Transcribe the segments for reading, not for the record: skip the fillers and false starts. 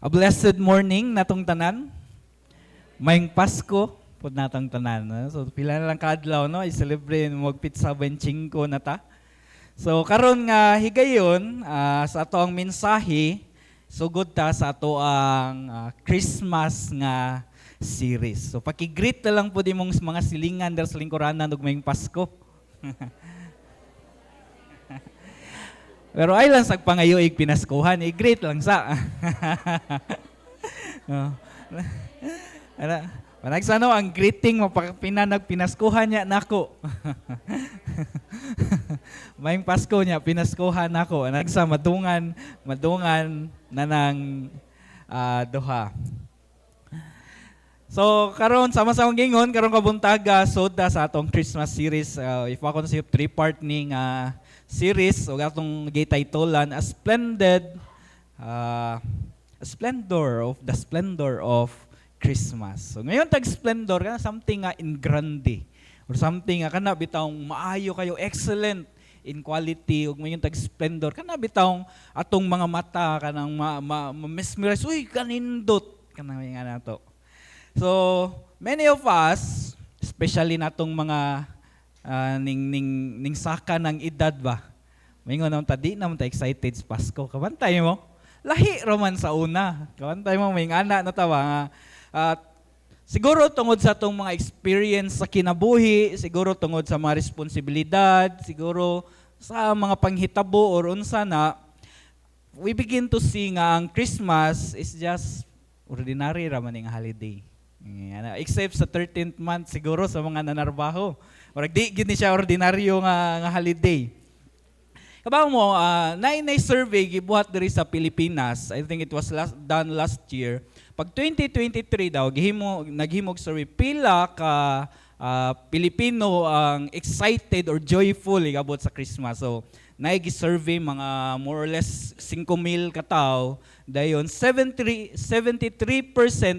A blessed morning natong tanan. Mayong Pasko pud natong tanan. No? So pila na lang kaadlaw no i-celebrate magpitsa 25 na ta. So karon nga higayon sa ato ang mensahe sugod ta sa ato ang Christmas nga series. So paki-greet na lang pud imong mga silingan der sa lingkuranan ug mayong Pasko. Pero ay lang sa pangayoig pinaskuhan, i-greet lang sa. Panagsano ang greeting mapapinanag pinaskuhan niya nako. Mayong Pasko niya pinaskuhan nako. Nagsa madungan na ng duha. So karon sama-sama gingon karon kabuntaga soda sa atong Christmas series. If ako sa 3-part ning series o atong gitaytolan a splendor of Christmas. So ngayon tag splendor kana something in grande or something kana bitawng maayo kayo, excellent in quality ug ngayon tag splendor kana bitawng atong mga mata kanang mesmerize, uy kanindot kana nga nato. So many of us, especially natong mga ning saka ng edad ba. Mingon naman tadi naman ta excited sa Pasko. Kabantay mo. Lahi raman sa una. Kabantay mo may ana na tawa nga. Siguro tungod sa atong mga experience sa kinabuhi, siguro tungod sa mga responsibilidad, siguro sa mga panghitabo or unsa na, we begin to see nga ang Christmas is just ordinary raman ning holiday. Except sa 13th month siguro sa mga nanarbaho. Murag di gid ni siya ordinaryo nga holiday. Kabaw mo, na survey gibuhat diri sa Pilipinas. I think it was done last year. Pag 2023 daw naghimog survey pila ka Pilipino ang excited or joyful igabot sa Christmas. So survey mga more or less 5,000 ka tao. Dayon 73%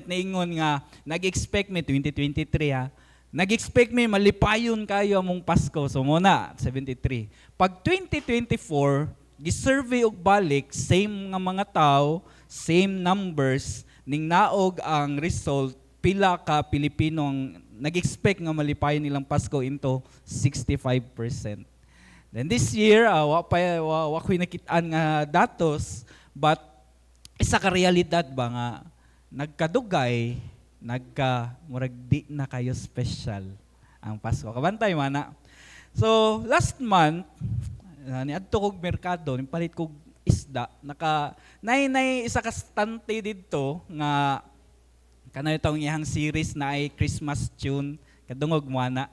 niingon nga nag-expect me 2023 ha. Nag-expect me malipayon kayo among Pasko. So muna 73. Pag 2024, gi-survey og balik same nga mga tao, same numbers ning naog ang result pila ka Pilipino ang nag-expect nga malipayon nilang Pasko into 65%. Then this year, wa ko'y nakitaan nga datos, but isa ka realidad ba nga nagkadugay, murag di na kayo special ang Pasko. Kabantay mana. So last month, niadto kog merkado, nipalit kog isda, nay isa ka stante didto nga kanay tong iyang series na ay Christmas tune kadungog mo ana.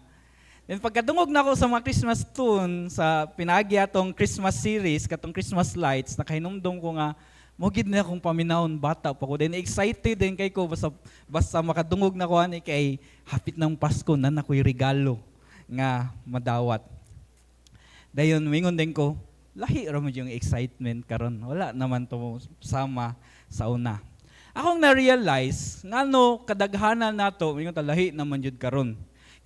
Then pagkadungog na ako sa mga Christmas tune sa pinaagi atong Christmas series, katong Christmas lights, nakahinumdum ko nga mo gid na akong paminawon bata pa ko. Then excited din kay ko basta makadungog na ko ani kay hapit ng Pasko na nakoy regalo nga madawat. Dayon mingon din ko, lahi ra mo yung excitement karon. Wala naman to sama sa una. Akong na-realize ngano kadaghanan nato mingon ta lahi naman jud karon.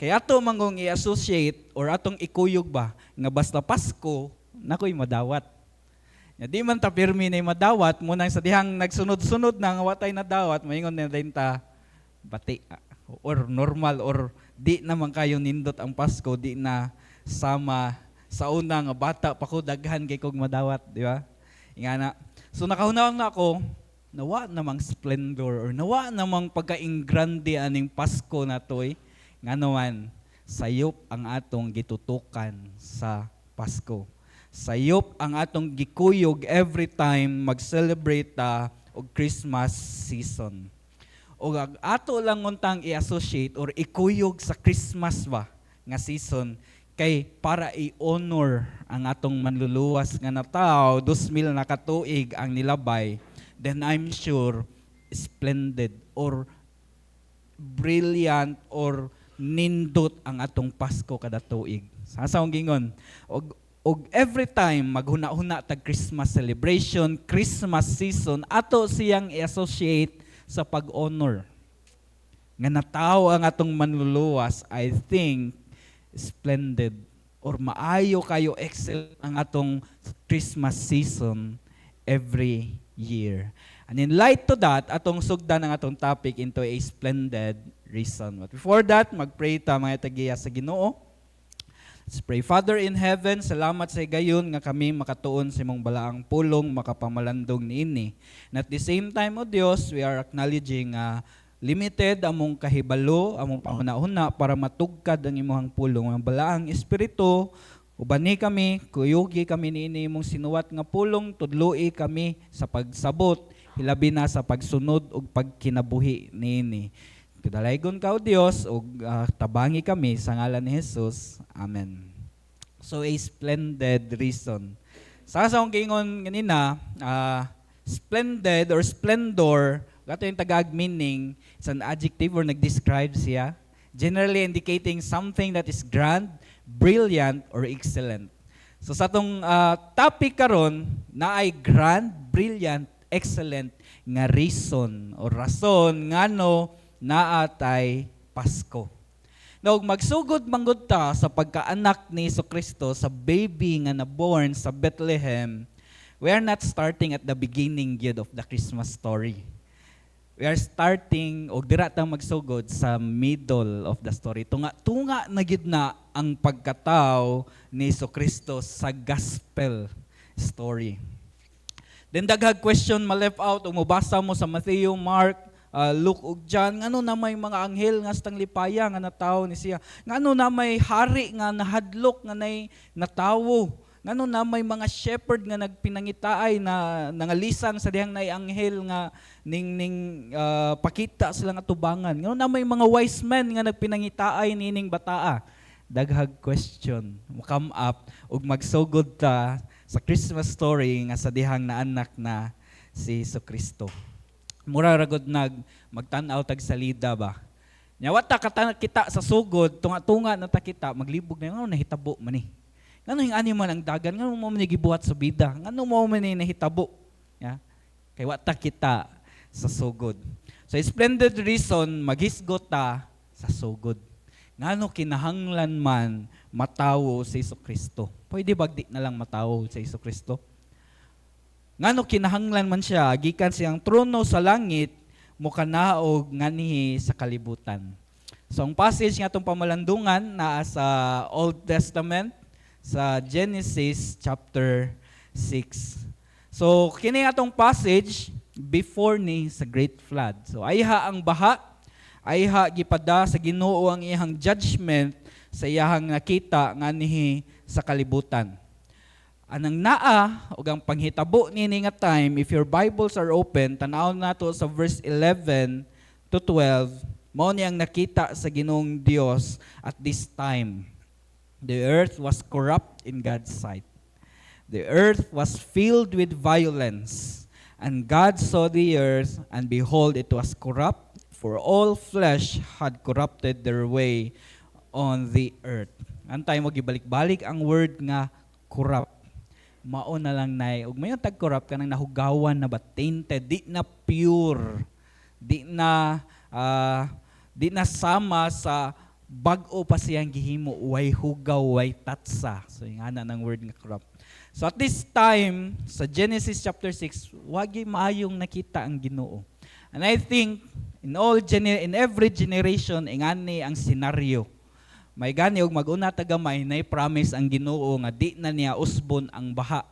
Kay ato mangong i-associate or atong ikuyog ba nga basta Pasko nakoy madawat. Di man ta pirmi na madawat mo nang sa dihang nagsunod-sunod na nga watay na dawat maingon na din ta bati or normal or di naman kayo nindot ang Pasko, di na sama sa una nga bata pa ko daghan kay kog madawat, di ba? Ingana. So nakahunahon na ako nawa namang splendor or nawa namang pagka-ingrande aning Pasko natoy nga naman sayop ang atong gitutukan sa Pasko. Sayop ang atong gikuyog every time mag-celebrate og Christmas season. O ato lang untang i-associate or ikuyog sa Christmas ba nga season kay para i-honor ang atong manluluwas nga na tao 2,000 na katuig ang nilabay, then I'm sure splendid or brilliant or nindot ang atong Pasko kada tuig. Sa gingon og every time maghuna-huna tag Christmas celebration, Christmas season, ato siyang i-associate sa pag-honor. Nga natawo ang atong manluluwas, I think, splendid or maayo kayo excel ang atong Christmas season every year. And in light to that, atong sugdan ang atong topic into a splendid reason. But before that, magpray ta mga tagiya sa Ginoo. Let's pray. Father in heaven, salamat sa gayon nga kami makatuon sa imong balaang pulong, makapamalandong niini. And at the same time, O Dios, we are acknowledging limited among kahibalo, among pangunahuna para matugkad ang imong pulong. Ang balaang espiritu, ubani kami, kuyugi kami niini imong sinuwat nga pulong, tudloi kami sa pagsabot, hilabi na sa pagsunod ug pagkinabuhi niini. Kadalaygon ka o Dios ug tabangi kami sa ngalan ni Jesus. Amen. So a splendid reason. Sa akong gingon ganina, splendid or splendor, gato yung tagag meaning, it's an adjective or nag-describe siya, generally indicating something that is grand, brilliant, or excellent. So sa itong topic karon na ay grand, brilliant, excellent nga reason o rason ngano naatay Pasko. Now, magsugod manggod ta sa pagkaanak ni Jesucristo sa baby nga naborn sa Bethlehem, we are not starting at the beginning yet of the Christmas story. We are starting o dira tang magsugod sa middle of the story. Tunga na gid na ang pagkatao ni Jesucristo sa gospel story. Then daghang question ma-left out o mabasa mo sa Matthew, Mark, Luke ug John, ngano na may mga anghel nga stang lipaya nga natawo ni siya. Ngano na may hari nga nahadlok nga nay natawo. Ngano na may mga shepherd nga nagpinangitaay na nangalisang sa dihang nay anghel nga ning pakita sila nga tubangan. Ngano na may mga wise men nga nagpinangitaay nining bataa. Daghang question mo come up ug magsugod ta sa Christmas story nga sa dihang naanak na si Jesucristo. Mura ragod magtan-aw tag salida ba. Nya wata kita sa sugod tunga-tunga na ta kita maglibog na ngano nahitabo man ni. Ngano yung ani man ang dagan ngano mo man gibuhat sa bida. Ngano mo man ni nahitabo. Ya. Kay wata kita sa sugod. So splendid reason maghisgot ta sa sugod. Ngano kinahanglan man matawo si Jesucristo. Pwede ba di na lang matawo si Jesucristo? Ngano kinahanglan man siya gikan siyang trono sa langit mukanaog nganihi sa kalibutan. So ang passage nga itong pamalandungan na sa Old Testament sa Genesis chapter 6. So kini atong passage before ni sa great flood. So ayha ang baha, ayha gipada sa Ginoo ang iyang judgment sa iyang nakita nganihi sa kalibutan. Anang naa ug ang panghitabo nini nga time, if your Bibles are open, tan-aw nato sa verse 11 to 12, mao ni ang nakita sa Ginoong Dios at this time. The earth was corrupt in God's sight. The earth was filled with violence, and God saw the earth, and behold, it was corrupt, for all flesh had corrupted their way on the earth. Antay mo gibalik-balik ang word nga corrupt. Mao na lang nay ug mayon tag-corrupt kanang nahugawan na ba, tainted, di na pure, di na sama sa bag-o pa siyang gihimo, way hugaw, way tatsa. So yung ana ng word nga corrupt. So at this time sa Genesis chapter 6, wagi maayong nakita ang Ginoo. And I think in every generation ingani ang senaryo. May gani og mag-una tagamay nay promise ang Ginoo nga di na niya usbon ang baha.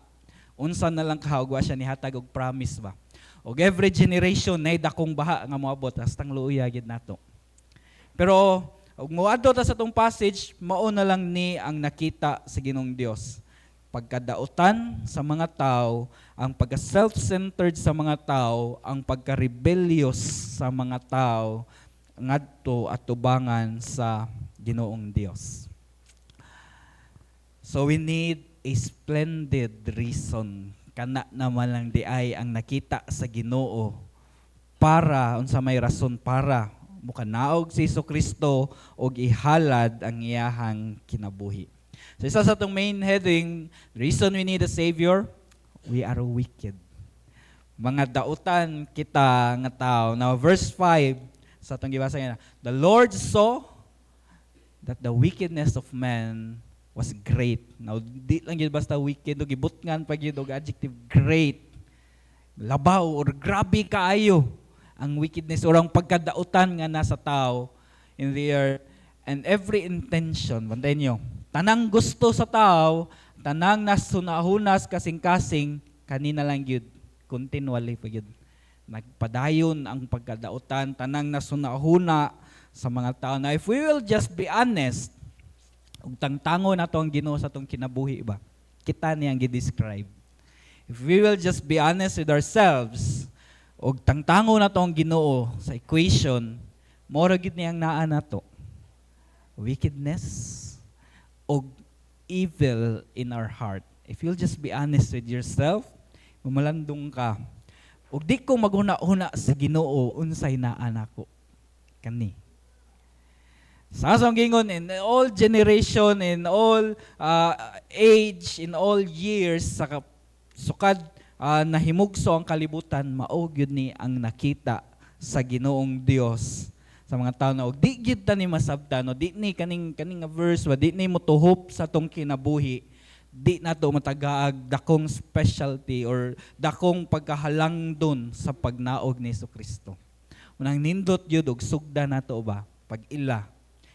Unsa na lang kahawgwa siya nihatag og promise ba. Og every generation nay dakong baha nga moabot hastang luoy gid nato. Pero og moadto ta sa tong passage, mao na lang ni ang nakita sa Ginoong Dios. Pagkadautan sa mga tao, ang pagka-self-centered sa mga tao, ang pagka-rebellious sa mga tao ngadto at tubangan sa Ginoong Dios. So we need a splendid reason kana naman lang di ay ang nakita sa Ginoo para unsa may rason para mukanaog si Jesucristo og ihalad ang iyahang kinabuhi. So isa sa itong main heading, reason we need a Savior, we are wicked. Mga dautan kita nga tao. Now verse 5 sa itong gibasa nga, the Lord saw that the wickedness of man was great. Now, di lang yun basta wicked, o gibutngan pag yun, o adjective great labaw or grabe kaayo ang wickedness or ang pagkadautan nga nasa tao in the earth, and every intention, bantayan nyo, tanang gusto sa tao, tanang nasunahunas kasing-kasing, kanina lang yun, continually pa yun. Nagpadayon ang pagkadautan, tanang nasunahuna sa mga tao. Na if we will just be honest, ug tangtango na to ang Ginoo sa tong kinabuhi ba, kita niyang gi-describe. If we will just be honest with ourselves, ug tangtango na to ang Ginoo sa equation, mora gid niyang naa nato wickedness o evil in our heart. If you'll just be honest with yourself, mamalandong ka. O di ko maghuna-huna sa Ginoo unsay naa nako kani. Sa asong gingon, in all generation, in all age, in all years, sa sukad nahimugso ang kalibutan, mao gyud ni ang nakita sa Ginoong Dios sa mga tao na og di gyud ta ni masabtan, no di ni kaning verse wa di ni motuhop sa tong kinabuhi, di nato matagaag dakong specialty or dakong pagkahalangdon sa pagnaog ni Jesucristo. Unang nindot gyud og sugda nato ba pag-ila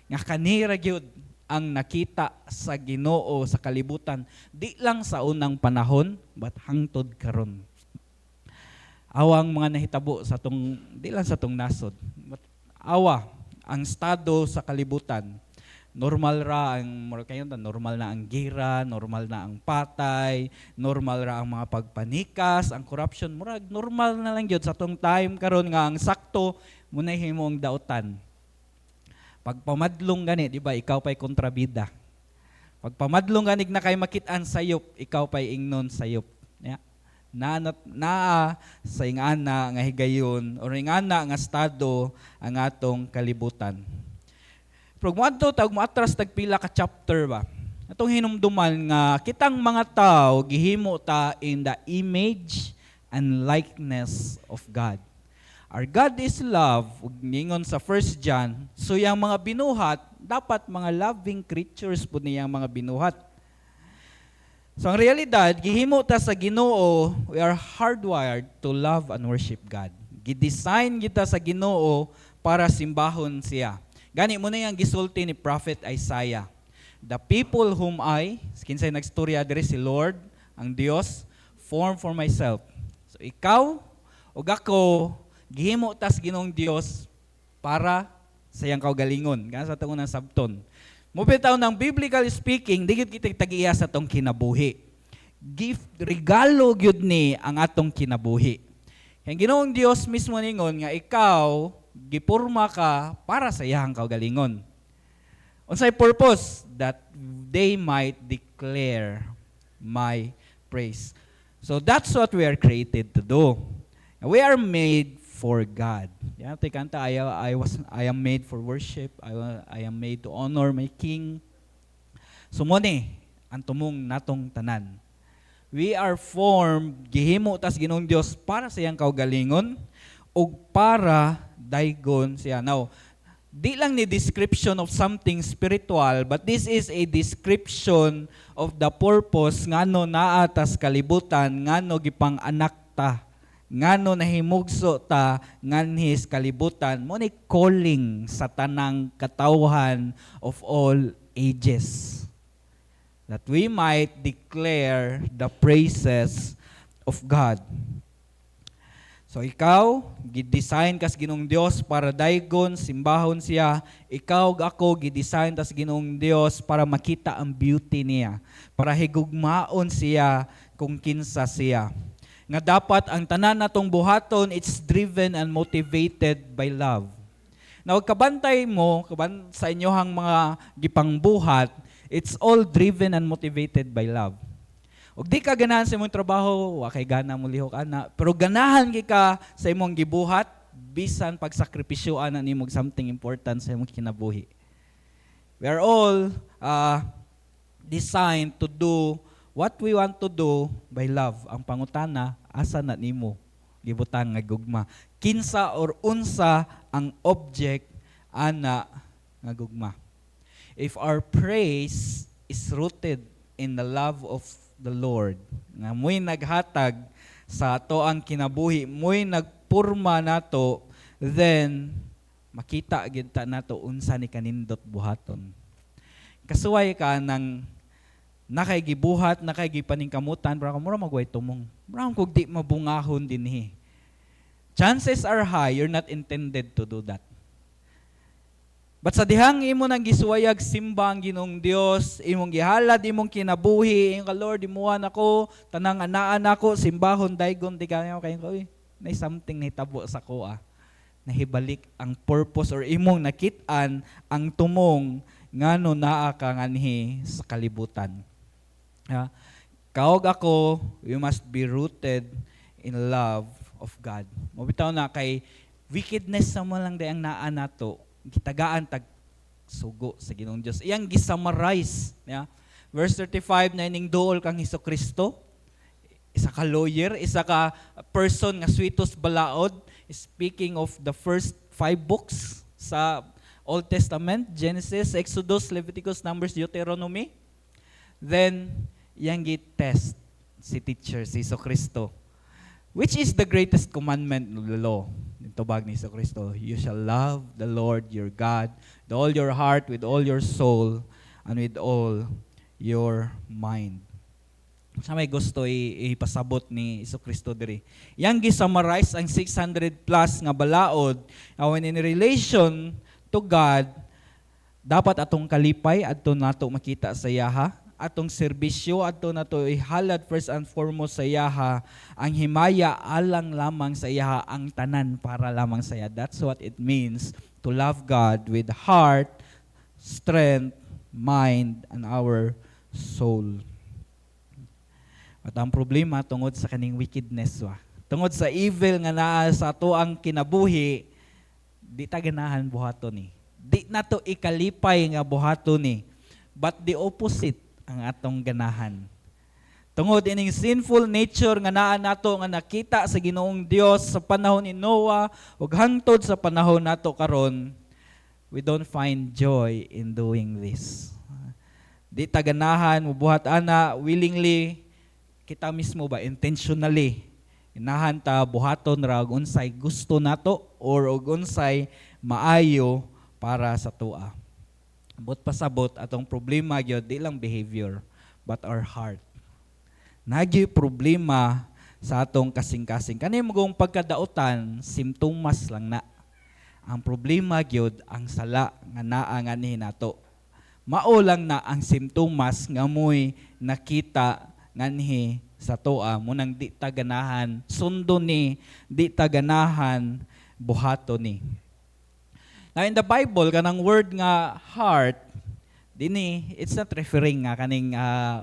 nga kanira gyud ang nakita sa Ginoo sa kalibutan, di lang sa unang panahon but hangtod karon. Awang mga nahitabo sa tong di lang sa tong nasod, but awa ang estado sa kalibutan. Normal ra ang normal na ang gira, normal na ang patay, normal ra ang mga pagpanikas, ang corruption, murag normal na lang gyud sa tong time karon nga ang sakto munay himong dautan. Pagpamadlong gani, di ba, ikaw pa'y kontrabida. Pagpamadlong gani na kay makit-an sayop, ikaw pa'y ingnon sayop. Yeah. Na sa ingana nga higayon, o ingana nga estado ang atong kalibutan. Pero muadto tawag matras tagpila ka chapter ba. Atong hinumduman nga kitang mga tao gihimo ta in the image and likeness of God. Our God is love, ningon sa 1 John, so yung mga binuhat, dapat mga loving creatures po niyang mga binuhat. So ang realidad, gihimo ta sa Ginoo, we are hardwired to love and worship God. Gidesign kita sa Ginoo para simbahon siya. Gani mo na yung gisulti ni Prophet Isaiah. The people whom kinsay nagstorya diri si Lord, ang Dios, form for myself. So ikaw, o ako, gihimo tas Ginoong Dios para sa iyang kaugalingon. Ganun sa itong unang sabton. Mupitaw ng biblical speaking, di kita tagiya sa itong kinabuhi. Gift, regalo gyud ni ang atong kinabuhi. Ang Ginoong Dios mismo ningon nga ikaw, gipurma ka para sa iyang kaugalingon. Unsay purpose? That they might declare my praise. So that's what we are created to do. We are made for God. Yeah, tay kanta, I am made for worship. I am made to honor my King. So mo ni ang tumong natong tanan. We are formed, gihimo tas Ginoong Dios para sa iyang kaugalingon ug para daygon siya. Now, di lang ni description of something spiritual, but this is a description of the purpose ngano naa tas kalibutan, ngano gipang anak ta, ngano nahimugso ta nganhis kalibutan, mo ni calling sa tanang katawhan of all ages, that we might declare the praises of God. So ikaw, gidesign kas Ginoong Dios para daygon simbahon siya. Ikaw ako gidesign tas Ginoong Dios para makita ang beauty niya, para higugmaon siya kung kinsa siya. Nga dapat ang tanan natong buhaton, it's driven and motivated by love. Na wag kabantay mo, sa inyohang mga gipangbuhat, it's all driven and motivated by love. Og di ka ganahan sa imong trabaho, wa kay gana mo lihok ana, pero ganahan ka sa imong gibuhat, bisan pagsakripisyoan na nimo something important sa imong kinabuhi. We are all designed to do what we want to do by love. Ang pangutana, asa na nimo gibutang nga gugma? Kinsa or unsa ang object ana nga gugma? If our praise is rooted in the love of the Lord, nga mo'y naghatag sa ato ang kinabuhi mo'y nagpurma nato, then makita gid ta nato unsa ni kanindot buhaton. Kasuway ka ng nakaygibuhat, nakaygipaningkamutan, para ka mura magway tumong. Mura kung di mabungahon dinhi. Chances are high you're not intended to do that. But sa dihang imo nang gisuwayag simba ang Ginoong Dios, imong gihalad, imong kinabuhi, imong ka Lord, imuhan ako, tanang anaan ako, simbahon, daygon, di kayo kayo, may something nahitabo sa ko nahibalik ang purpose or imong nakitaan ang tumong ngano naa ka nganhi sa kalibutan. Kaog ako, we must be rooted in love of God. Mabitaw na kay wickedness sa mo lang dayang naa nato, gitagaan tag sugo sa Ginoong Dios. Iyang gisummarize, Verse 35 na ining duol kang Hesukristo, isa ka lawyer, isa ka person nga sweetos balaod, speaking of the first 5 books sa Old Testament, Genesis, Exodus, Leviticus, Numbers, Deuteronomy. Then iyang gitest si teacher si Hesukristo. Which is the greatest commandment of the law? Tubag ni Hesukristo, you shall love the Lord your God with all your heart, with all your soul, and with all your mind. Sa may gusto ipasabot ni Hesukristo diri. Yang gisummarize ang 600 plus nga balaod, when in relation to God, dapat atong kalipay adto nato makita sa yaha, atong serbisyo adto nato ihalad first and foremost sa yaha, ang himaya alang lamang sa yaha, ang tanan para lamang sa yaha. That's what it means to love God with heart, strength, mind, and our soul. At ang problema tungod sa kaning wickedness, tungod sa evil nga naa sa ato ang kinabuhi, di ta ganahan buhaton ni. Di nato ikalipay nga buhaton ni. But the opposite ang atong ganahan. Tungod ining sinful nature nga naa nato nga nakita sa Ginoong Dios sa panahon ni Noah ug hangtod sa panahon nato karon, we don't find joy in doing this. Di ta ganahan mubuhat ana willingly, kita mismo ba intentionally inahan ta buhaton ra og unsay gusto nato or og unsay maayo para sa tua. But pasabot atong problema gyud di lang behavior but our heart. Nagyoy problema sa atong kasing-kasing. Kani magong pagkadautan simptomas lang na. Ang problema gyud ang sala nga naa nganhi nato. Mao lang na ang simptomas nga moy nakita nganhi sa toa munang di ta ganahan sundo ni, di ta ganahan buhaton ni. Now in the Bible, kanang word nga heart, dini, it's not referring nga kaning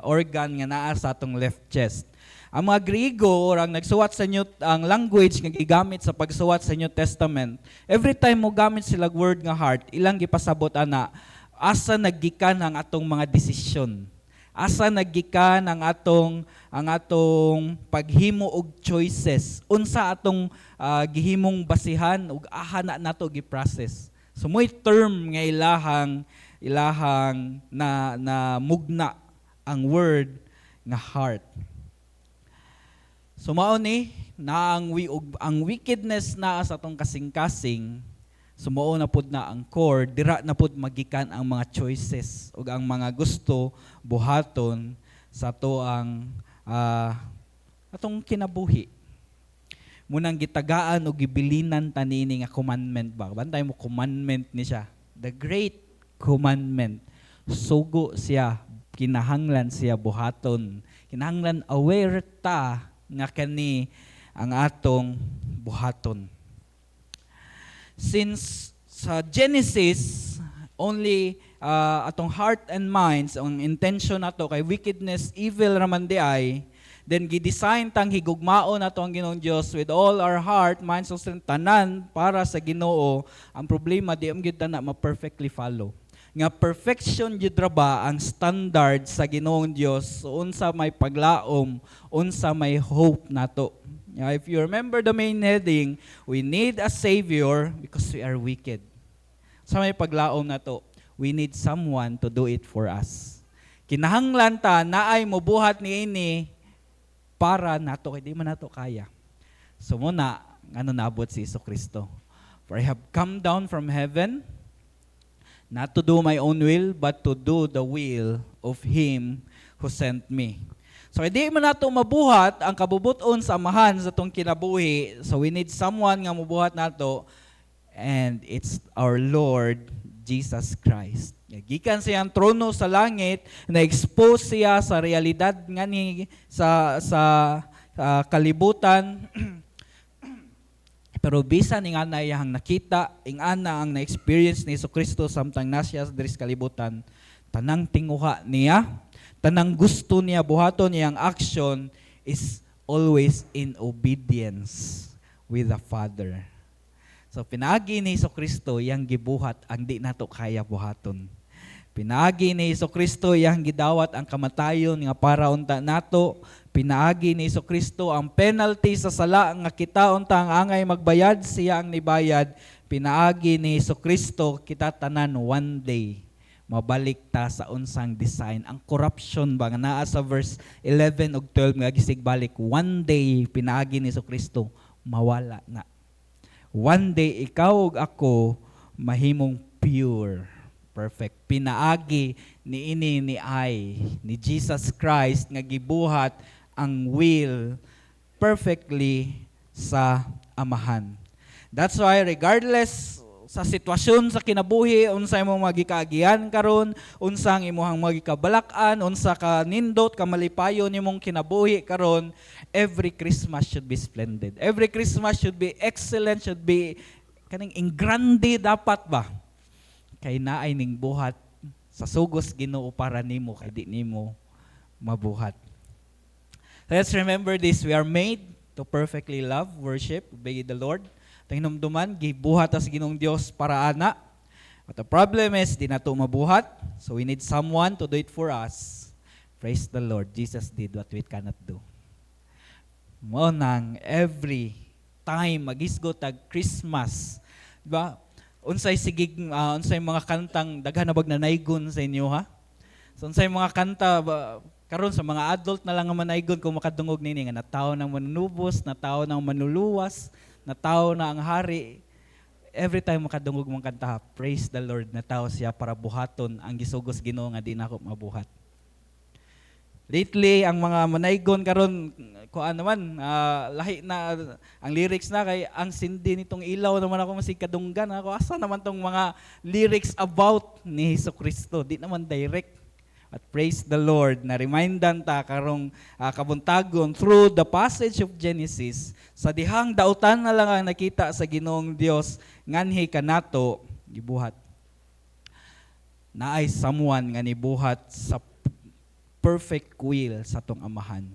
organ nga naa sa atong left chest. Ang mga Griego or ang nagsuwat sa ang language nga gigamit sa pagsuwat sa New Testament, every time mo gamit sila word nga heart, ilang gipasabot ana, asa naggikan ang atong mga desisyon. Asa naggikan ang atong paghimo og choices. Unsa atong gihimong basihan ug ahana nato gi-process. So mo'y term nga ilahang na mugna ang word nga heart. So mao ni na ang wickedness na sa atong kasing-kasing, sumuo na pud na ang core, dira na pud magikan ang mga choices ug ang mga gusto buhaton sa atong atong kinabuhi. Munang gitagaan o gibilinan tanini nga commandment ba? Bantay mo commandment ni siya. The great commandment. Sugo siya, kinahanglan siya buhaton. Kinahanglan aware ta nga kani ang atong buhaton. Since sa Genesis, only atong heart and minds, ang intention nato kay wickedness, evil raman di ay, then gidesign tang higugmao nato ang Ginoong Dios with all our heart, mind, soul, strength, tanan para sa Ginoo. Ang problema di am gyud na ma-perfectly follow. Nga perfection gyud ra ba ang standard sa Ginoong Dios, so unsa may paglaom, unsa may hope nato. If you remember the main heading, we need a savior because we are wicked. Sa may paglaom nato, we need someone to do it for us. Kinahanglan ta naay mobuhat niini para nato kay di man nato kaya. So muna ngano naabot si Jesucristo. For I have come down from heaven not to do my own will but to do the will of him who sent me. So hindi man nato mabuhat ang kabubuton sa amahan sa tong kinabuhi. So we need someone nga mabuhat nato, and it's our Lord Jesus Christ. Gikan siyang trono sa langit, na-expose siya sa realidad nga ni sa kalibutan. Pero bisan ing ana iyang nakita, ing ana ang na-experience ni Jesucristo samtang nasya sa diri sa kalibutan, tanang tinguha niya, tanang gusto niya buhaton iyang action is always in obedience with the Father. So pinaagi ni Jesucristo iyang gibuhat ang di nato kaya buhaton. Pinaagi ni Jesucristo iyang gidawat ang kamatayon nga para unta nato. Pinaagi ni Jesucristo ang penalty sa sala nga kita unta ang angay magbayad, siya ang nibayad. Pinaagi ni Jesucristo kita tanan one day mabalik ta sa unsang design. Ang corruption ba nga naa sa verse 11 ug 12 nga gisig balik, one day pinaagi ni Jesucristo mawala na. One day ikaw ug ako mahimong pure, perfect. Pinaagi ni ni Jesus Christ nga gibuhat ang will perfectly sa amahan. That's why regardless sa sitwasyon sa kinabuhi, unsa imong magikaagian karon, unsang imong magikabalakan, unsa ka nindot ka malipayon nimong kinabuhi karon, every Christmas should be splendid. Every Christmas should be excellent, should be kaning in grande dapat ba? Kay naay ning buhat sa sugos Ginoo para nimo kay di nimo mabuhat. Let's remember this, we are made to perfectly love, worship, obey the Lord. Hinumduman, gibuhat as Ginoong Dios para ana. But the problem is, di na to mabuhat. So we need someone to do it for us. Praise the Lord. Jesus did what we cannot do. Mo nang every time magisgo tag Christmas, diba? Unsay sigig, unsay mga kantang daghan na bag nanaygon sa inyo ha? So unsay mga kanta karon sa mga adult na lang nga manaygon kung makadungog nini nga natawo nang manunubos, natawo nang manluluwas, natawo na ang hari. Every time makadungog mong kanta, praise the Lord, natawo siya para buhaton ang gisugos Ginoo nga di na ako mabuhat. Lately, ang mga manaygon karon kuan naman, lahi na ang lyrics na kay ang sindi nitong ilaw naman ako masigkadunggan. Ako asa naman tong mga lyrics about ni Jesucristo, di naman direct. At praise the Lord, na-remindan ta karong kabuntagon through the passage of Genesis, sa dihang dautan na lang ang nakita sa Ginoong Dios, nganhi kanato gibuhat. Naay someone nga nibuhat sa perfect will sa tong amahan.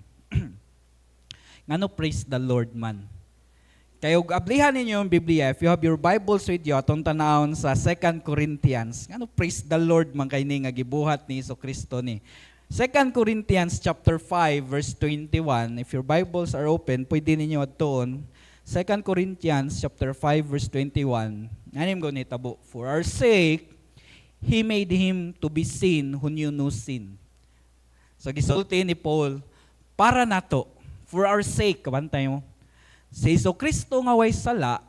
Ngano praise the Lord man. Kaya ablihan ninyo yung Biblia, if you have your Bibles with you, atong tanawon sa 2 Corinthians. Ngano praise the Lord man kay ni nga gibuhat ni Jesucristo ni. 2 Corinthians chapter 5 verse 21. If your Bibles are open, pwede ninyo adtoon. 2 Corinthians chapter 5 verse 21. Anim go ni tabo. For our sake, He made Him to be sin who knew no sin. So gisulti ni Paul, para nato, for our sake, kabantay mo, si Jesucristo nga way sala,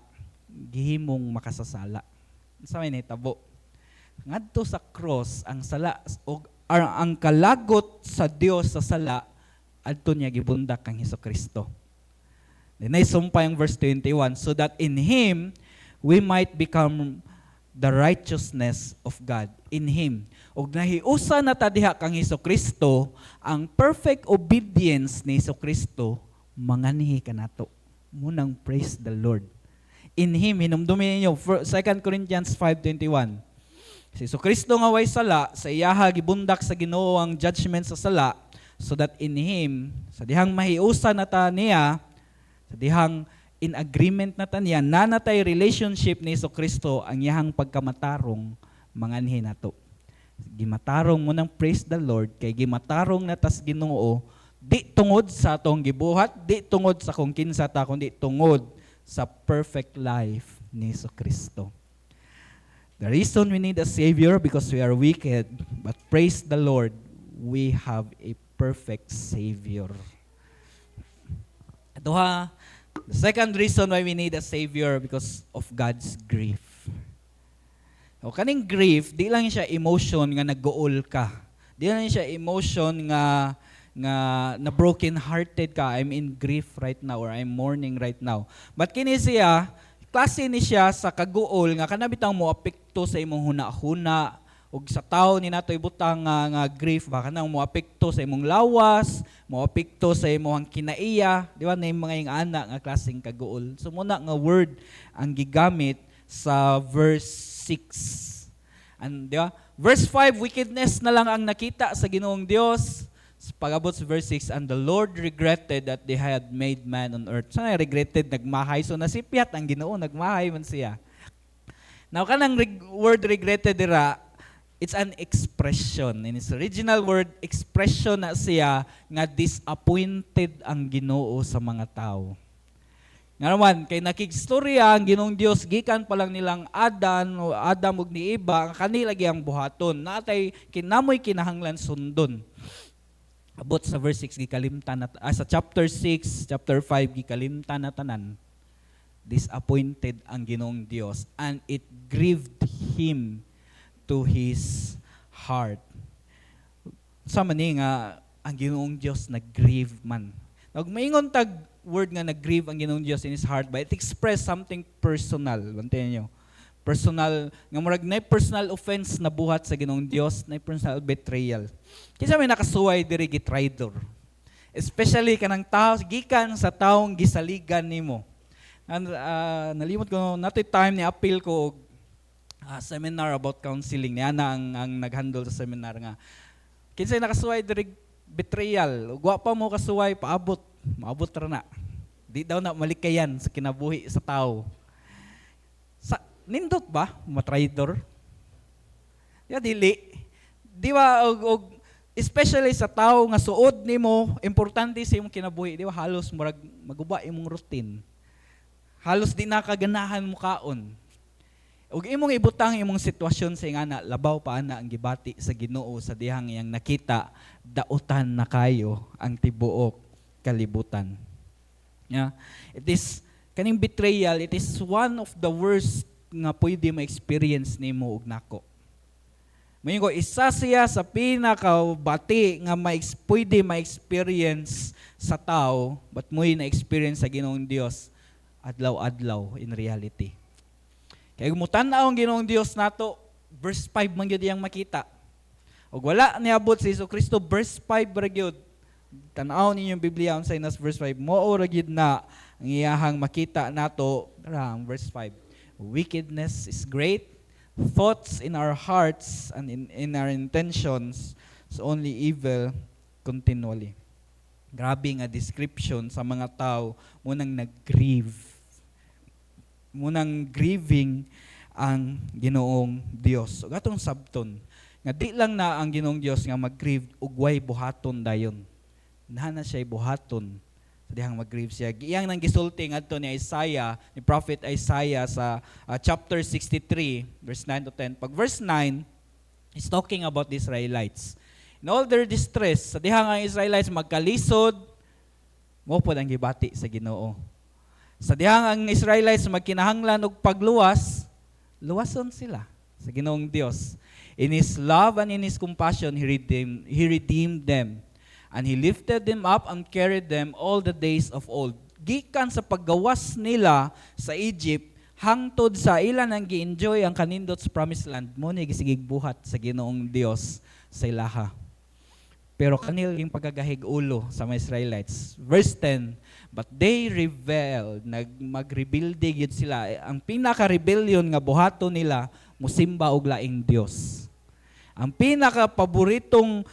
gihimong makasasala. Sa may nitabo. Ngadto sa cross, ang sala, o ang kalagot sa Dios sa sala, adto niya gibundak kang Jesucristo. Then ay sumpa yung verse 21, so that in Him, we might become the righteousness of God. In Him. Og nahiusa na ta diha kang Jesucristo, ang perfect obedience ni Jesucristo, manganhi kanato. Munang praise the Lord. In Him, hinumdumin ninyo, 2 Corinthians 5:21. Si Jesucristo nga way sala, sa iyaha gibundak sa Ginoo ang judgment sa sala, so that in Him, sa dihang mahiusa na ta niya, sa dihang in agreement na ta niya, nanatay relationship ni Jesucristo, ang iyahang pagkamatarong, manganhi nato. Gimatarong mo ng praise the Lord, kay gimatarong na tas Ginoo, di tungod sa atong gibuhat, di tungod sa kung kinsa ta, kundi tungod sa perfect life ni Jesucristo. The reason we need a Savior because we are wicked, but praise the Lord, we have a perfect Savior. Duha, the second reason why we need a Savior because of God's grief. O kaning grief, di lang siya emotion nga nag-gool ka. Di lang siya emotion nga na broken hearted ka. I'm in grief right now or I'm mourning right now. But kini siya, klase ni siya sa kaguol nga kanabitang mo apekto sa imong huna-huna ug sa tawo ni natoy butang nga grief baka nang mo apekto sa imong lawas, mo apekto sa imong kinaiya, di ba na mga ing ana nga klaseng kaguol. So muna nga word ang gigamit sa verse 6. And di ba? Verse 5, wickedness na lang ang nakita sa Ginoong Dios. Pag-abot sa verse 6, and the Lord regretted that they had made man on earth. Saan regretted? Nagmahay. So nasipyat ang Ginoo, nagmahay man siya. Now, kanang word regretted dira, it's an expression. In its original word, expression na siya nga disappointed ang Ginoo sa mga tao. Nga naman, kay nakigstorya ang Ginoong Dios gikan pa lang nilang Adam ug ni Eva, kanila gyang buhaton. Natay kinamoy kinahanglan sundon. Abot sa verse 6 gikalimtan na sa chapter 6, chapter 5 gikalimtan na tanan. Disappointed ang Ginoong Dios and it grieved him to his heart. Sama ni nga ang Ginoong Dios nag-grieve man. Nagmaingon tag word nga nag-grieve ang Ginoong Dios in his heart, but it express something personal. Bantayan nyo. Personal, nga murag na personal offense na buhat sa Ginoong Dios, na personal betrayal. Kinsa may nakasuway diri gitraidor. Especially kanang tao, gikan sa taong gisaligan nimo. And nalimot ko, nato time ni appeal ko seminar about counseling. Niya na ang nag-handle sa seminar nga. Kinsa nakasuway diri betrayal. Ugwa pa mo kasuway, paabot. Maabot ra na. Di daw na malikayan sa kinabuhi sa tao. Nindot ba? Matraidor? Ya, dili. Di ba, especially sa tao nga suod nimo, importante sa imong kinabuhi. Di ba, halos maguba imong routine. Halos di nakaganahan mo kaon. Ug imong ibutang imong sitwasyon sa ingana, labaw pa ana ang gibati sa Ginoo sa dihang iyang nakita, dautan na kayo ang tibuok kalibutan. Yeah. It is kaning betrayal, it is one of the worst nga pwede ma-experience nimo ug nako. Mayon ko isa siya sa pinakabati nga pwede ma-experience sa tao, but mo'y na-experience sa Ginoong Dios adlaw-adlaw in reality. Kaya gumutan-aw ang Ginoong Dios nato, verse 5 man gyud iyang makita. Ug wala niabot si Kristo, verse 5 ra gyud. Tan-aw ninyong Biblia unsay nas verse 5. Mao ra gyud na ang iyahang makita nato ang verse 5. Wickedness is great, thoughts in our hearts and in our intentions is only evil continually. Grabe nga description sa mga tao munang nag-grieve. Munang grieving ang Ginoong Dios. Ug atong sabton nga di lang na ang Ginoong Dios nga mag-grieve ug way buhaton dayon. Nana siya buhaton sa dihang mag-grieve siya. Iyang nang gisulti ngadto ni Isaiah, ni Prophet Isaiah sa chapter 63, verse 9 to 10. Pag verse 9, is talking about the Israelites. In all their distress, sa dihang ang Israelites magkalisod, mo po ang gibati sa Ginoo. Sa dihang ang Israelites magkinahanglan og pagluwas, luwason sila sa Ginoong Dios. In His love and in His compassion, He redeemed them. And He lifted them up and carried them all the days of old. Gikan sa paggawas nila sa Egypt, hangtod sa ilan ang gi-enjoy ang kanindot sa promised land, mo ni gisigig buhat sa Ginoong Dios sa ilaha. Pero kanilang pagkagahig ulo sa mga Israelites. Verse 10, but they rebelled, mag-rebelde gyud sila. Ang pinaka-rebellion nga buhaton nila, musimba og laing Dios. Ang pinaka-paboritong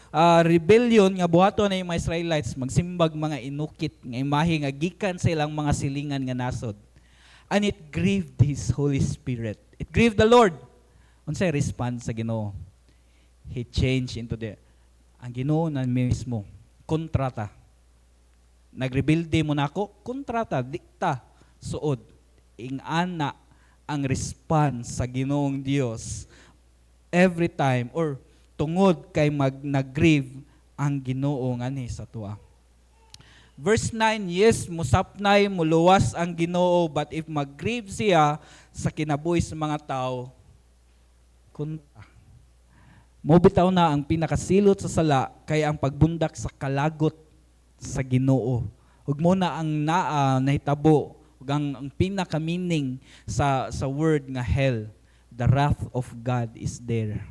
rebellion nga buhaton na yung mga Israelites, magsimbag mga inukit nga imahe nga gikan sa ilang mga silingan nga nasod. And it grieved His Holy Spirit. It grieved the Lord. Unsay response sa Ginoo? He changed into ang Ginoo na mismo, kontrata. Nagrebelde mo nako, kontrata, dikta, suod. Ingana ang response sa Ginoong Dios every time or tungod kay nag-grieve ang Ginoo ngani sa tuwa. Verse 9, yes, musapnay, muluwas ang Ginoo, but if mag-grieve siya sa kinabuhi sa mga tao, kunta. Mo bitaw na ang pinakasilot sa sala kay ang pagbundak sa kalagot sa Ginoo. Ug mo na ang nahitabo ug ang pinaka-meaning sa word nga hell. The wrath of God is there.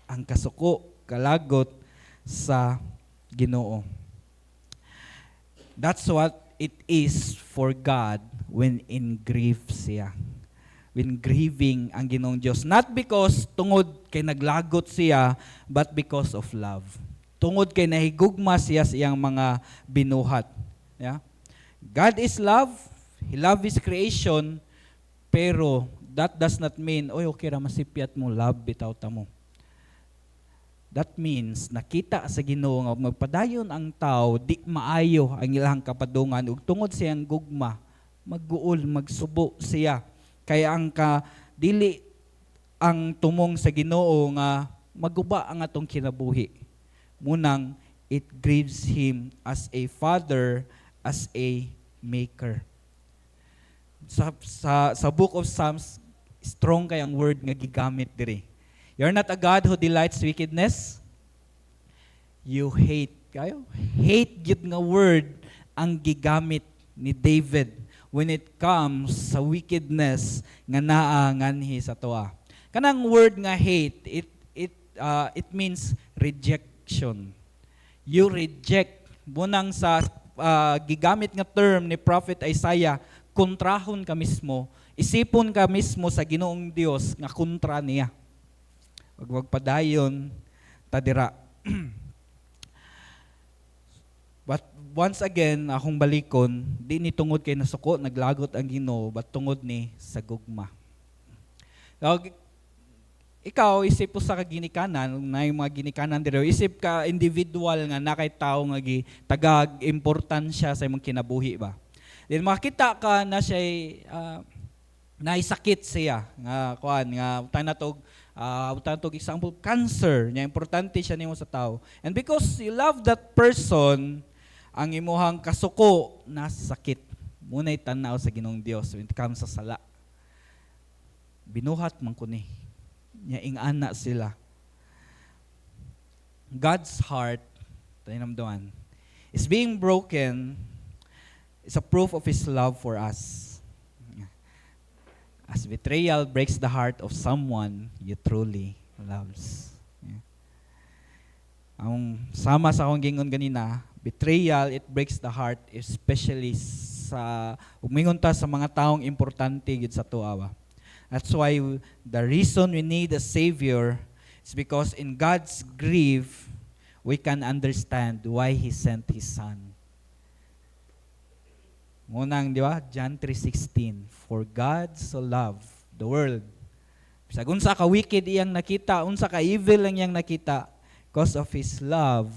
Ang kasuko, kalagot sa Ginoo. That's what it is for God when in grief siya. When grieving ang Ginoong Diyos. Not because tungod kay naglagot siya, but because of love. Tungod kay nahigugma siya sa iyang mga binuhat. Yeah? God is love. He loves His creation. Pero that does not mean, oy, okay ra masipyat mo, love, bitaw ta mo. That means, nakita sa Ginoo nga magpadayon ang tao, di maayo ang ilang kapadungan, ug tungod siyang gugma, magguol, magsubo siya. Kaya ang dili ang tumong sa Ginoo nga maguba ang atong kinabuhi. Munang, it grieves Him as a Father, as a Maker. Sa Book of Psalms, strong kay ang word nga gigamit diri. You're not a God who delights wickedness. You hate. Kayo? Hate gid nga word ang gigamit ni David when it comes sa wickedness nga naa nganhi sa toa. Kanang word nga hate, it means rejection. You reject. Bunang sa gigamit nga term ni Prophet Isaiah, kontrahon ka mismo, isipon ka mismo sa Ginoong Dios nga kontra niya. Wag padayon tadira. But once again, akong balikon, di ni tungod kay nasuko, naglagot ang Ginoo, but tungod ni sa gugma. Ikaw, isip po sa kaginikanan, na yung mga ginikanan dito, isip ka individual nga na kay tao nga tagag-importansya sa imong kinabuhi ba. Then makita ka na siya naisakit siya nga kuan nga tanatog example, cancer, niya importante siya nimo sa tao. And because you love that person, ang imuhang kasuko na sakit. Muna'y tanaw sa Ginoong Dios when it comes sa sala. Binuhat man kuni. Nya ingana sila. God's heart, tinamduan, is being broken is a proof of His love for us. As betrayal breaks the heart of someone you truly loves. Yeah. Ang sama sa akong gingon ganina, betrayal, it breaks the heart, especially sa umingon ta sa mga taong importante gid sa tuwa. That's why the reason we need a Savior is because in God's grief, we can understand why He sent His Son. Munang, di ba? John 3:16. For God so loved the world. Bisag unsa ka wicked iyang nakita, unsa ka evil lang iyang nakita, because of His love,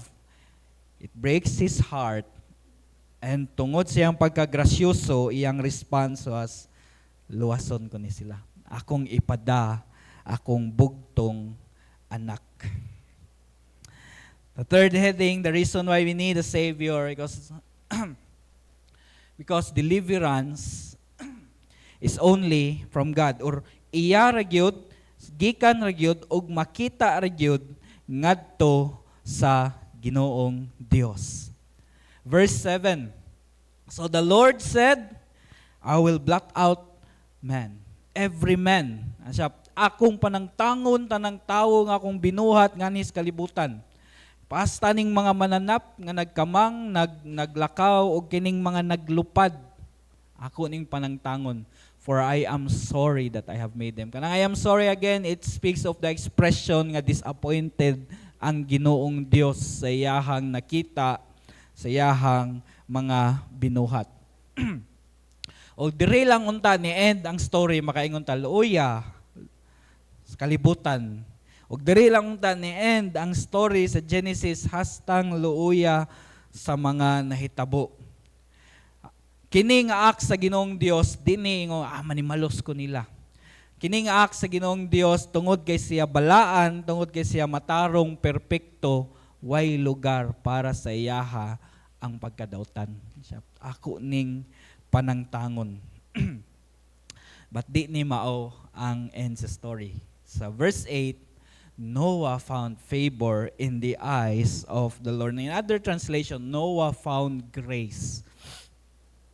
it breaks His heart, and tungod siyang pagkagrasyoso, iyang response was, luwason ko ni sila. Akong ipada, akong bugtong anak. The third heading, the reason why we need a Savior, because deliverance is only from God, or iya ra gyud, gikan ra gyud og makita ra gyud ngadto sa Ginoong Dios. Verse 7. So the Lord said, I will blot out man, every man. Akong panangtangon tanang tawo nga akong binuhat nganis kalibutan. Pasta ning mga mananap nga nagkamang, naglakaw o kining mga naglupad. Ako ning panangtangon, for I am sorry that I have made them. Kanang I am sorry again, it speaks of the expression nga disappointed ang Ginoong Dios sa iyahang nakita, sa iyahang mga binuhat. O dire lang unta ni end ang story, makaingon ta, luya, sa kalibutan. Og diri lang ta ni end ang story sa Genesis hastang luuya sa mga nahitabo. Kini nga ak sa Ginoong Dios dinhi ngo manimalos ko nila. Kini nga ak sa Ginoong Dios tungod kay siya balaan, tungod kay siya matarong perpekto, way lugar para sa iyaha ang pagkadautan. Siya, ako ning panangtangon. But di ni mao ang end sa story. Sa verse 8, Noah found favor in the eyes of the Lord. In other translation, Noah found grace.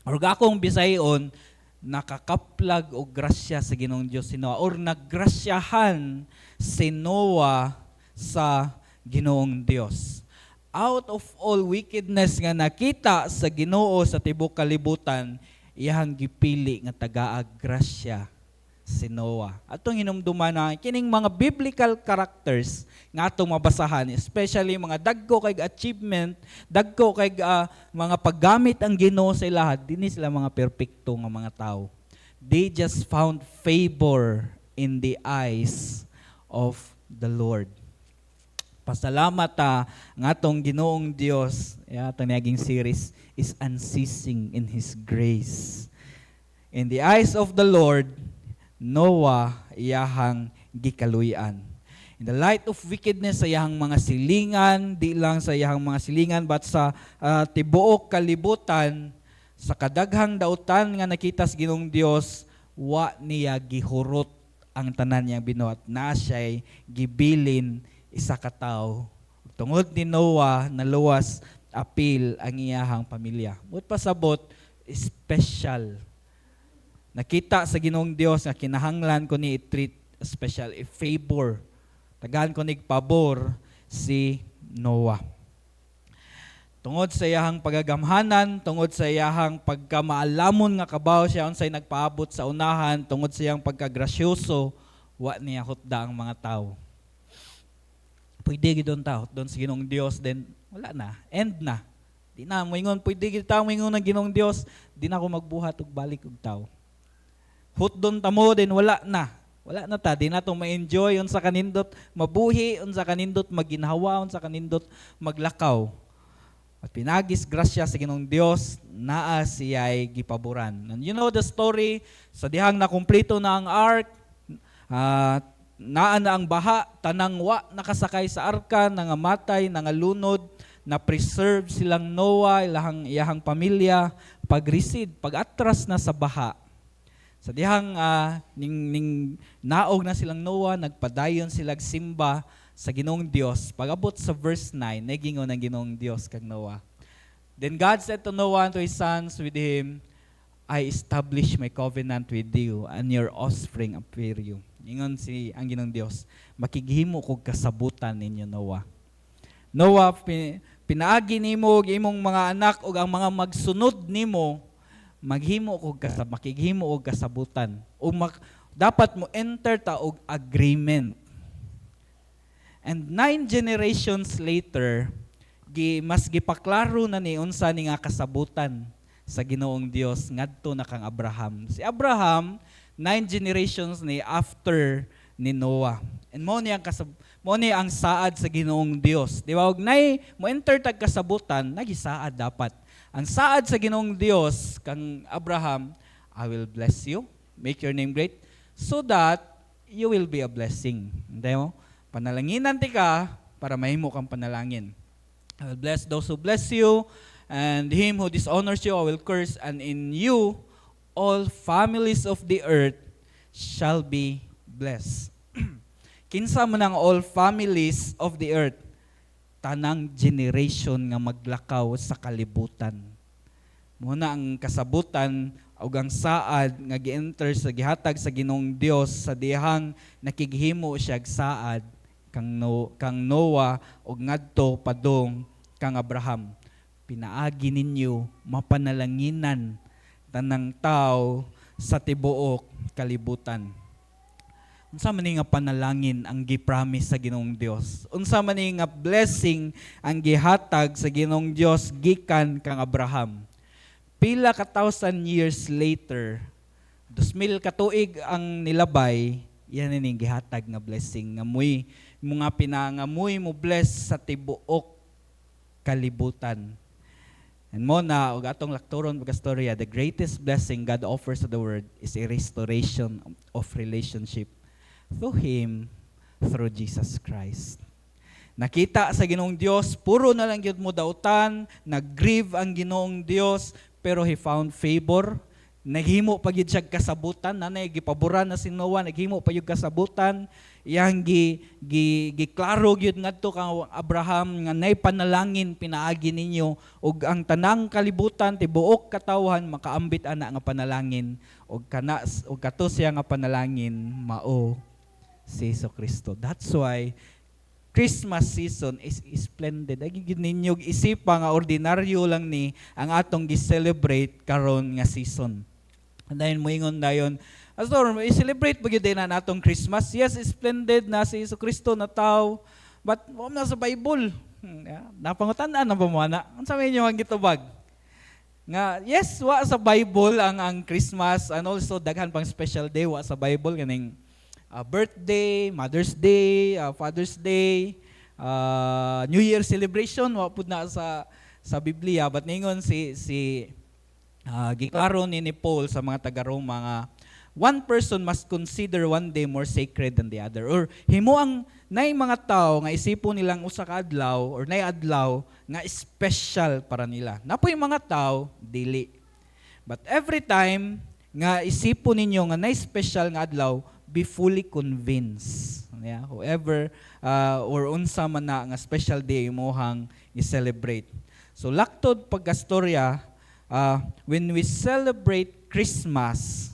Or akong Bisayon, nakakaplag o grasya sa Ginoong Dios si Noah, or naggrasyahan si Noah sa Ginoong Dios. Out of all wickedness nga nakita sa Ginoo sa tibok kalibutan, iyang gipili nga taga-grasya si Noah. Atong hinumduman na kining mga biblical characters nga atong mabasahan, especially mga dagko kay achievement, dagko kay mga paggamit ang Ginoo sa lahat, dinhi sila mga perpekto nga mga tao. They just found favor in the eyes of the Lord. Pasalamat ang atong Ginoong Dios, atong naging series is unceasing in His grace. In the eyes of the Lord, Noah iyahang gikaluyan. In the light of wickedness sa iyahang mga silingan, di lang sa iyahang mga silingan, but sa tibuok kalibutan, sa kadaghang dautan nga nakita sa Ginoong Dios, wa niya gihurot ang tanan niyang binuhat, na siya'y gibilin isa ka tawo. Tungod ni Noah, naluwas apil ang iyahang pamilya. But pasabot, special. Nakita sa Ginoong Dios nga kinahanglan ko ni i-treat special, i-favor. Tagaan ko ni pabor si Noah. Tungod sa iyahang pagagamhanan, tungod sa iyahang pagkamaalamon nga kabaw siya unsay nagpaabot sa unahan, tungod sa iyang pagkagrasyoso, wa niya hutda ang mga tao. Pwede gidon tao, doon sa Ginoong Dios, then wala na, end na. Di na, moingon, pwede gid tao moingon ng Ginoong Dios, di na ako magbuhat og balik og tao. Hutdon tamo, then wala na. Wala na ta, di na itong ma-enjoy, unsa kanindot mabuhi, unsa kanindot maginhawa, unsa kanindot maglakaw. At pinagis grasya sa Ginoong Dios, naa siya'y gipaboran. And you know the story, sa dihang nakumpleto na ang ark, naa na ang baha, tanang wa nakasakay sa arka, nangamatay, nangalunod, na-preserve silang Noah, iyahang pamilya, pag-recede, pag-atras na sa baha. Sa dihang ning naog na silang Noah, nagpadayon sila simba sa Ginoong Dios. Pag-abot sa verse 9, nagingon ng Ginoong Dios kag Noah. Then God said to Noah and to his sons with him, I establish my covenant with you and your offspring after you. Ingon ang Ginoong Dios, makighimo kog kasabutan ninyo Noah. Noah, pinaagi nimo og imong mga anak ug ang mga magsunod nimo, makighimo og kasabutan. O dapat mo enter ta og agreement. And 9 generations later, mas gipaklaro na ni unsa ni nga kasabutan sa Ginoong Dios ngadto na kang Abraham. Si Abraham 9 generations ni after ni Noah. And mo ni ang saad sa Ginoong Dios. Di ba? Og nay mo enter tag kasabutan, nagisaad dapat. Ang saad sa Ginoong Dios kang Abraham, I will bless you, make your name great, so that you will be a blessing. Hindi mo? Panalanginan ti ka para mahimo kang panalangin. I will bless those who bless you, and him who dishonors you, I will curse, and in you all families of the earth shall be blessed. Kinsa man ang all families of the earth? Tanang generation nga maglakaw sa kalibutan. Muna ang kasabutan ug ang saad nga gi-enter sa gihatag sa Ginoong Dios sa dihang nakighimo siya og saad kang Noah ug ngadto padong kang Abraham. Pinaagi ninyo mapanalanginan tanang tao sa tibuok kalibutan. Unsa man nga panalangin ang gi-promise sa Ginoong Dios? Unsa man nga blessing ang gihatag sa Ginoong Dios gikan kang Abraham? Pila ka 1,000 years later, 2,000 ka tuig ang nilabay, yan ni gihatag nga blessing nga mga pinangamoy mo bless sa tibuok kalibutan. And mo na og atong lakturon pag storya, the greatest blessing God offers to the world is a restoration of relationship through Him, through Jesus Christ. Nakita sa Ginoong Dios, puro na lang gyud mo dautan, nag-grieve ang Ginoong Dios, pero he found favor. Naghimo pa gyud siya kasabutan, nanay gipaboran na si Noah, naghimo pa gyud kasabutan. Iyang giklaro gyud ngadto kang Abraham nga nay panalangin pinaagi ninyo ug ang tanang kalibutan tibuok katawhan makaambit ana nga panalangin ug kato siya nga panalangin mao si Jesucristo. That's why Christmas season is splendid. Ay gid ninyo isipa nga ordinaryo lang ni ang atong gi-celebrate karon nga season. Dayon moingon dayon, Pastor, i-celebrate ba gyud na natong Christmas? Yes, splendid na si Jesucristo na tao, but wa na sa Bible. Napangutan-an na ba mo ana? Unsa may inyo ang gitubag? Nga yes, wa sa Bible ang Christmas and also daghan pang special day wa sa Bible kaning birthday, Mother's Day, Father's Day, New Year celebration wa pud na sa Biblia, but ningon si giklaro ni Paul sa mga taga-Roma nga one person must consider one day more sacred than the other. Or himo ang nay mga tao nga isipon nilang usa ka adlaw or nay adlaw nga special para nila. Napoy mga tao dili. But every time nga isipon ninyo nga nay special nga adlaw, be fully convinced. Yeah, whoever or unsa man na nga special day imohang i-celebrate. So laktod pagkastorya, when we celebrate Christmas,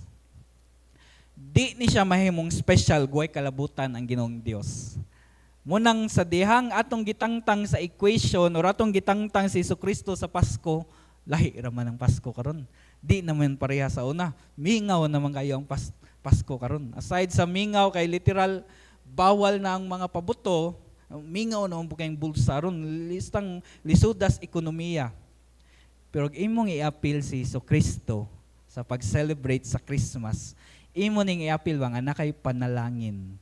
di ni siya mahimong special guway kalabutan ang Ginoong Dios. Munang sa dihang atong gitangtang sa equation or atong gitangtang si Jesucristo sa Pasko, lahi raman ang Pasko karon. Di naman pareha sa una. Mingaw naman kayo ang Pasko karon. Aside sa mingaw kay literal bawal na ang mga pabuto, mingaw naman po kayong bulsa ron, listang lisudas ekonomiya. Pero imong i-appeal si Jesucristo sa pag-celebrate sa Christmas, imo ning i-appeal ba nga na kay panalangin.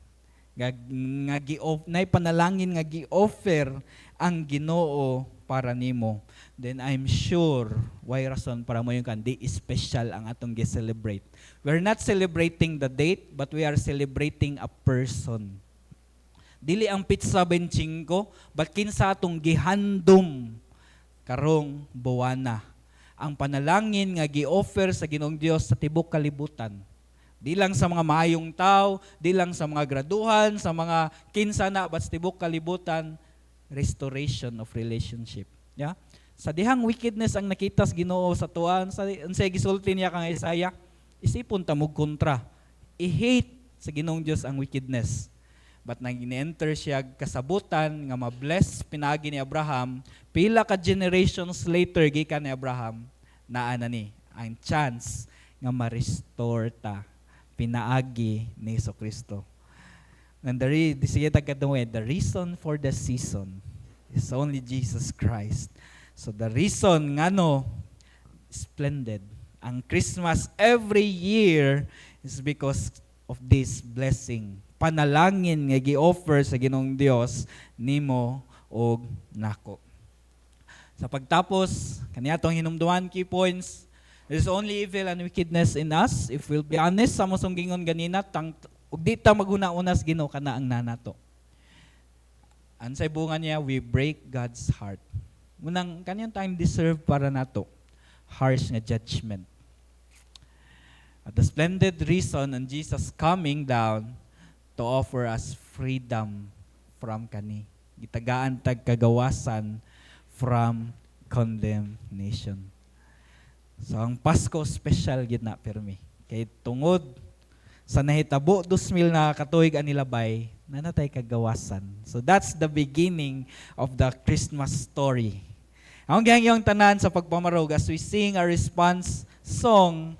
Nay panalangin nga gi-offer ang Ginoo para nimo. Then I'm sure why rason para mo yung kandi special ang atong gi-celebrate. We're not celebrating the date, but we are celebrating a person. Dili ang pizza 25, but kinsa atong gihandom karong buwana. Ang panalangin nga gi-offer sa Ginoong Dios sa tibok kalibutan. Di lang sa mga maayong tao, di lang sa mga graduhan, sa mga kinsa na, but sa tibok kalibutan, restoration of relationship. Yeah? Sa dihang wickedness ang nakita sa Ginoo sa tuan, sa gisulti niya kang Isaiah, isipon ta mo kontra. I-hate sa Ginoong Dios ang wickedness. But nang enter siya kasabutan nga ma-bless pinagi ni Abraham, pila ka generations later gikan ni Abraham, naa na ni ang chance nga ma-restore ta pinaagi ni Jesucristo. And the reason for the season is only Jesus Christ. So the reason nga splendid. Ang Christmas every year is because of this blessing. Panalangin nga gi-offer sa Ginoong Dios nimo og nako. Sa pagtapos, kaniadtong hinumduman key points, there's only evil and wickedness in us. If we'll be honest, sa mosong gingon ganina, ug di ta maguna-unas Ginoo kana ang nanato. Ansay bunga niya, we break God's heart. Munang kanyang time deserve para nato harsh nga judgment. At the splendid reason on Jesus coming down to offer us freedom from kani. Gitagaan tag kagawasan from condemnation. So ang Pasko special gid na permi. Kay tungod sa nahitabo 2000 na katuig anilabay, nanatay kagawasan. So that's the beginning of the Christmas story. Ang gihang tanan sa pagpamarog as we sing our response song,